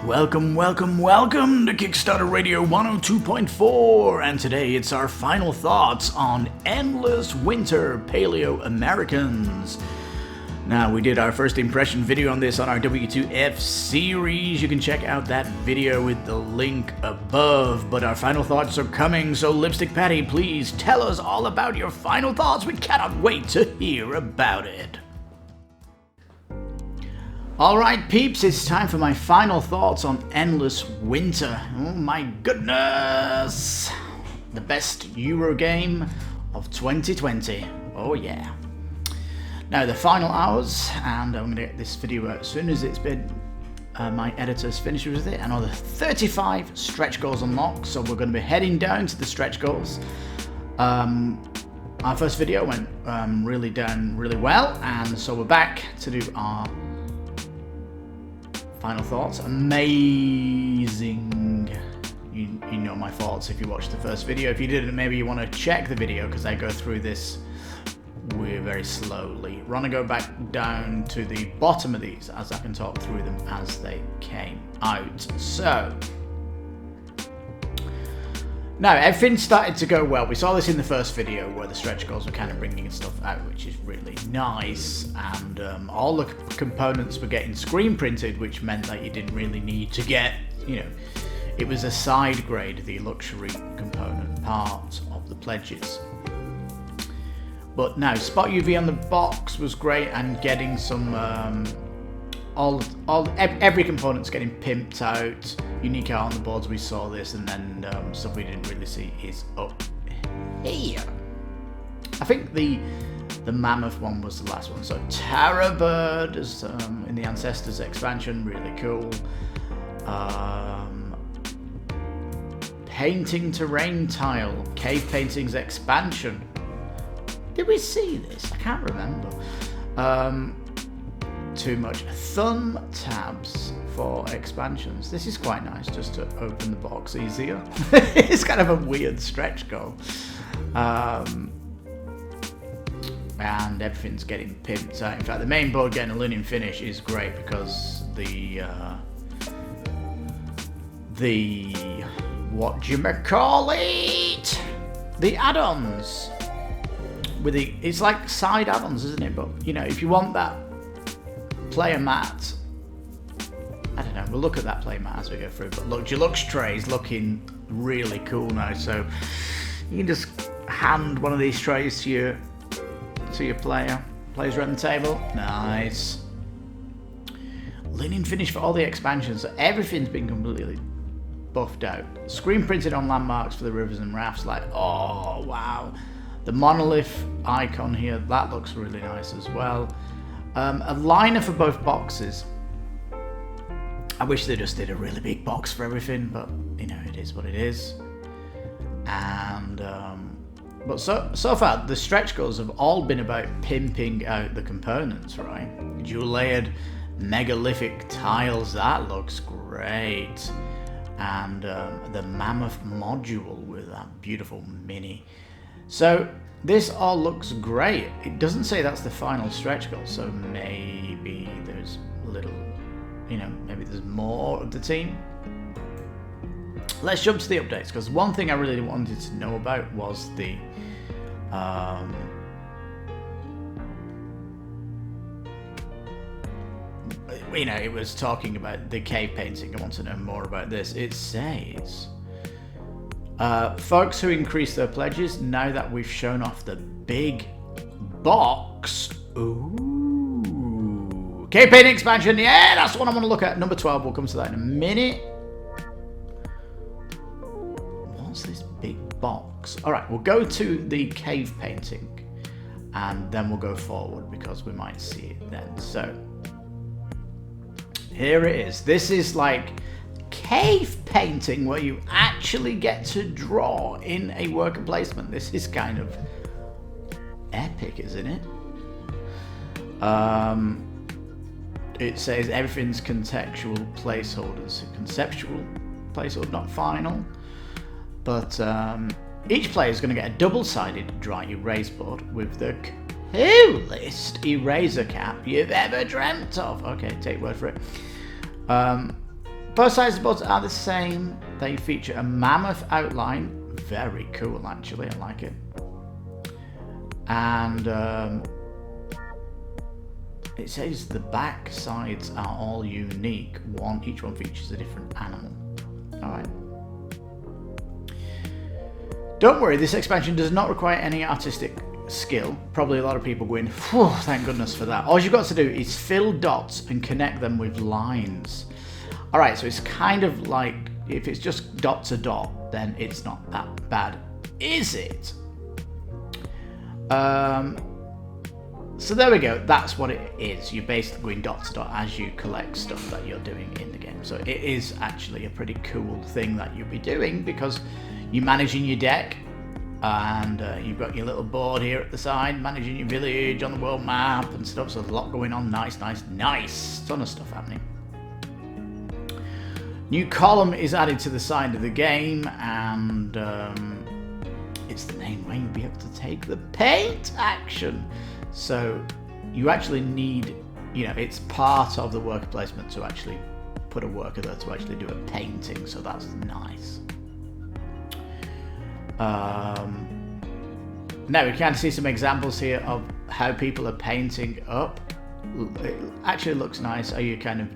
Welcome to Kickstarter Radio 102.4, and today it's our final thoughts on Endless Winter Paleo Americans. Now, we did our first impression video on this on our W2F series. You can check out that video with the link above, but our final thoughts are coming, so Lipstickpaddy, please tell us all about your final thoughts. We cannot wait to hear about it. Alright peeps, it's time for my final thoughts on Endless Winter. Oh my goodness! The best Eurogame of 2020. Oh yeah. Now the final hours, and I'm going to get this video out as soon as it's been, my editor's finished with it. Another 35 stretch goals unlocked, so we're going to be heading down to the stretch goals. Our first video went really well, and so we're back to do our final thoughts. Amazing. You know my thoughts if you watched the first video. If you didn't, maybe you want to check the video because I go through this very slowly. We're going to go back down to the bottom of these as I can talk through them as they came out. So now everything started to go well. We saw this in the first video where the stretch goals were kind of bringing stuff out, which is really nice, and all the components were getting screen printed, which meant that you didn't really need to get, it was a side grade, the luxury component part of the pledges. But now Spot UV on the box was great, and getting some every component's getting pimped out. Unique art on the boards, we saw this, and then stuff we didn't really see is up here. I think the mammoth one was the last one. So Terror Bird is in the Ancestors expansion, really cool. Painting Terrain Tile, Cave Paintings expansion. Did we see this? I can't remember. Too much. Thumb tabs for expansions. This is quite nice, just to open the box easier. It's kind of a weird stretch goal. And everything's getting pimped out. In fact, the main board getting a linen finish is great because the whatchamacallit, the add-ons with it's like side add-ons, isn't it? But if you want that player mat, I don't know, we'll look at that playmat as we go through, but look, Deluxe Tray's looking really cool now, so you can just hand one of these trays to your players around the table. Nice. Linen finish for all the expansions, so everything's been completely buffed out. Screen printed on landmarks for the rivers and rafts, like, oh wow. The monolith icon here, that looks really nice as well. A liner for both boxes. I wish they just did a really big box for everything, but it is what it is. And but so far the stretch goals have all been about pimping out the components, right? Dual layered megalithic tiles, that looks great. And the mammoth module with that beautiful mini. So this all looks great. It doesn't say that's the final stretch goal, so maybe there's a little, maybe there's more of the team. Let's jump to the updates, because one thing I really wanted to know about was the it was talking about the cave painting. I want to know more about this. It says folks who increase their pledges, now that we've shown off the big box. Ooh. Cave painting expansion, yeah, that's the one I want to look at. Number 12, we'll come to that in a minute. What's this big box? Alright, we'll go to the cave painting and then we'll go forward because we might see it then. So here it is. This is like cave painting where you actually get to draw in a worker placement. This is kind of epic, isn't it? It says everything's contextual placeholders. Conceptual placeholder, not final. But each player is going to get a double-sided dry erase board with the coolest eraser cap you've ever dreamt of. Okay, take word for it. Both sides of the boards are the same. They feature a mammoth outline. Very cool, actually. I like it. And it says the back sides are all unique. Each one features a different animal. Alright. Don't worry, this expansion does not require any artistic skill. Probably a lot of people going, whew, thank goodness for that. All you've got to do is fill dots and connect them with lines. Alright, so it's kind of like, if it's just dot to dot, then it's not that bad, is it? So there we go, that's what it is. You're basically going dot to dot as you collect stuff that you're doing in the game. So it is actually a pretty cool thing that you'll be doing, because you're managing your deck, and you've got your little board here at the side, managing your village on the world map and stuff. So there's a lot going on. Nice. Ton of stuff happening. New column is added to the side of the game, and it's the main way you'll be able to take the paint action. So you actually need, it's part of the worker placement to actually put a worker there to actually do a painting. So that's nice. Now we can see some examples here of how people are painting up. It actually looks nice. You kind of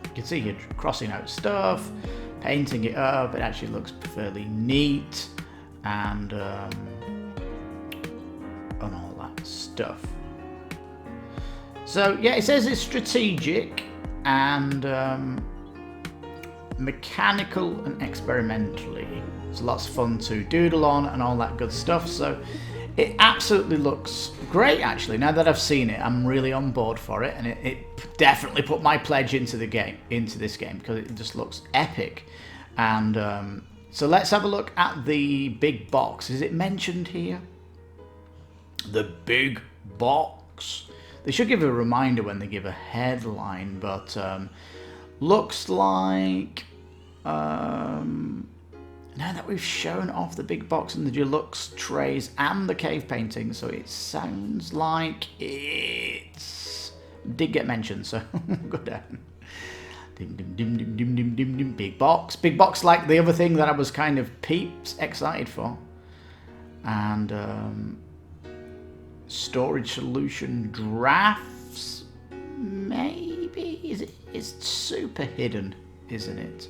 you can see here crossing out stuff, painting it up. It actually looks fairly neat, and all that stuff. So yeah, it says it's strategic and mechanical and experimentally. It's lots of fun to doodle on and all that good stuff. So it absolutely looks great, actually. Now that I've seen it, I'm really on board for it, and it definitely put my pledge into this game, because it just looks epic. And so let's have a look at the big box. Is it mentioned here? The big box. They should give a reminder when they give a headline, but looks like now that we've shown off the big box and the deluxe trays and the cave painting, so it sounds like it did get mentioned, so go down. Big box like the other thing that I was kind of excited for. And storage solution drafts, maybe? It's super hidden, isn't it?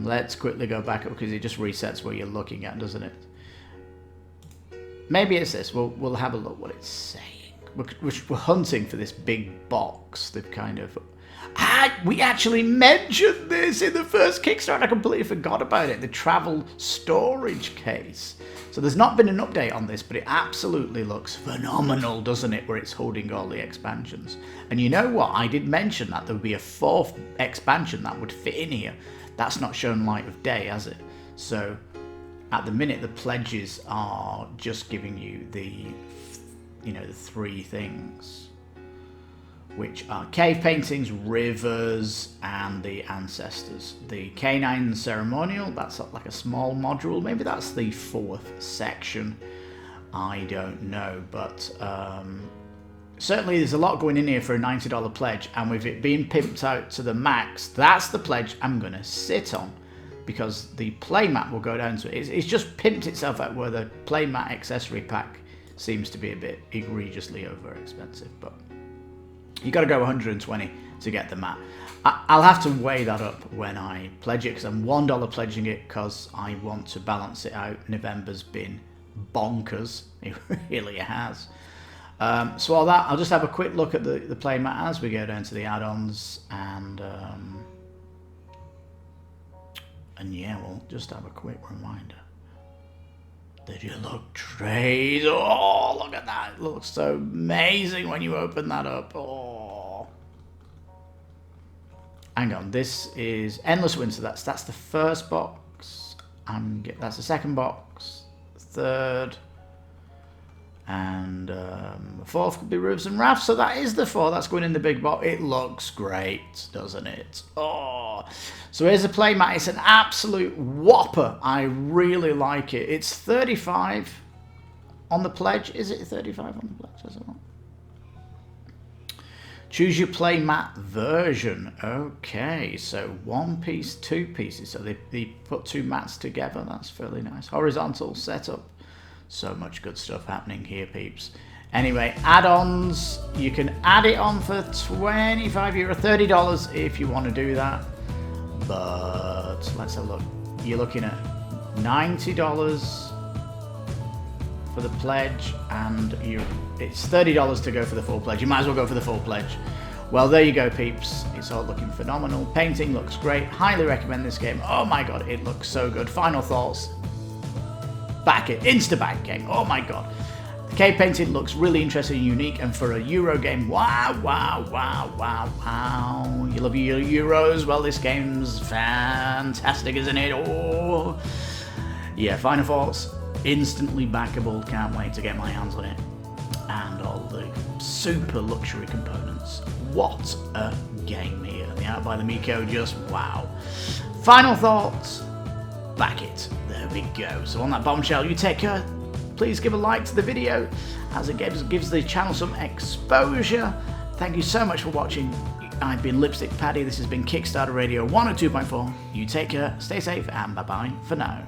Let's quickly go back up, because it just resets where you're looking at, doesn't it? Maybe it's this. We'll have a look what it's saying. We're hunting for this big box. They've kind of... we actually mentioned this in the first Kickstarter. I completely forgot about it. The travel storage case. So there's not been an update on this, but it absolutely looks phenomenal, doesn't it, where it's holding all the expansions. And you know what? I did mention that there would be a 4th expansion that would fit in here. That's not shown light of day, has it? So at the minute, the pledges are just giving you the 3 things, which are cave paintings, rivers, and the ancestors. The canine ceremonial, that's like a small module. Maybe that's the 4th section. I don't know, but certainly there's a lot going in here for a $90 pledge, and with it being pimped out to the max, that's the pledge I'm going to sit on, because the playmat will go down to it. It's just pimped itself out, where the playmat accessory pack seems to be a bit egregiously over expensive, but you got to go 120 to get the mat. I'll have to weigh that up when I pledge it, because I'm $1 pledging it because I want to balance it out. November's been bonkers. It really has. So all that, I'll just have a quick look at the playmat as we go down to the add-ons, and yeah, we'll just have a quick reminder. The deluxe trays. Oh, look at that. It looks so amazing when you open that up. Oh. Hang on. This is Endless Winter. That's the first box. That's the second box. Third. And the 4th could be Roofs and Rafts. So that is the 4. That's going in the big box. It looks great, doesn't it? Oh. So here's a playmat. It's an absolute whopper. I really like it. It's 35 on the pledge. Is it 35 on the pledge? Is it not? Choose your playmat version. Okay, so 1 piece, 2 pieces. So they put 2 mats together. That's fairly nice. Horizontal setup. So much good stuff happening here, peeps. Anyway, add-ons. You can add it on for €25, $30 if you want to do that. But let's have a look. You're looking at $90 for the pledge, and it's $30 to go for the full pledge. You might as well go for the full pledge. Well, there you go, peeps. It's all looking phenomenal. Painting looks great. Highly recommend this game. Oh my god, it looks so good. Final thoughts. Back it. Insta-back game. Oh my god. The cave painting looks really interesting and unique, and for a Euro game, wow, wow, wow, wow, wow. You love your Euros? Well, this game's fantastic, isn't it? Oh. Yeah, final thoughts. Instantly backable. Can't wait to get my hands on it. And all the super luxury components. What a game here. The Out by the Miko, just wow. Final thoughts. Back it. There we go. So on that bombshell, you take care. Please give a like to the video as it gives the channel some exposure. Thank you so much for watching. I've been Lipstickpaddy. This has been Kickstarter Radio 102.4. You take care, stay safe, and bye-bye for now.